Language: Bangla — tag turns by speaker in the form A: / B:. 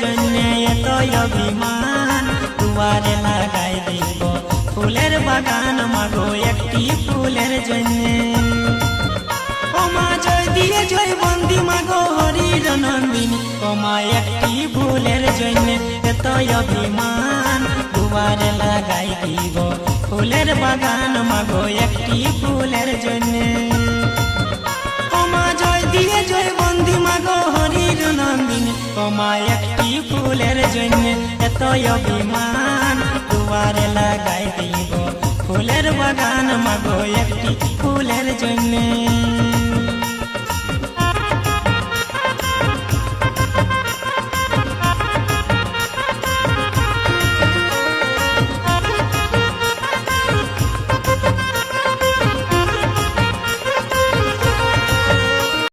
A: জন্যে এতই অভিমান দুয়ারে লাগাই দিব ফুলের বাগান মাগো একটি ফুলের জন্যে। ও মা জয় দিয়ে জয় বন্দি মাগো হরির নন্দিনী ও মা একটি ফুলের জন্যে এতই অভিমান দুয়ারে লাগাই দিব ফুলের বাগান মাগো একটি ফুলের জন্যে। ও মা জয় দিয়ে জয় বন্দি মাগো হরির নন্দিনী ও মা একটি ফুলের জন্যে এতই অভিমান দুয়ারে লাগাই দিব ফুলের বাগান মাগো একটি ফুলের জন্যে।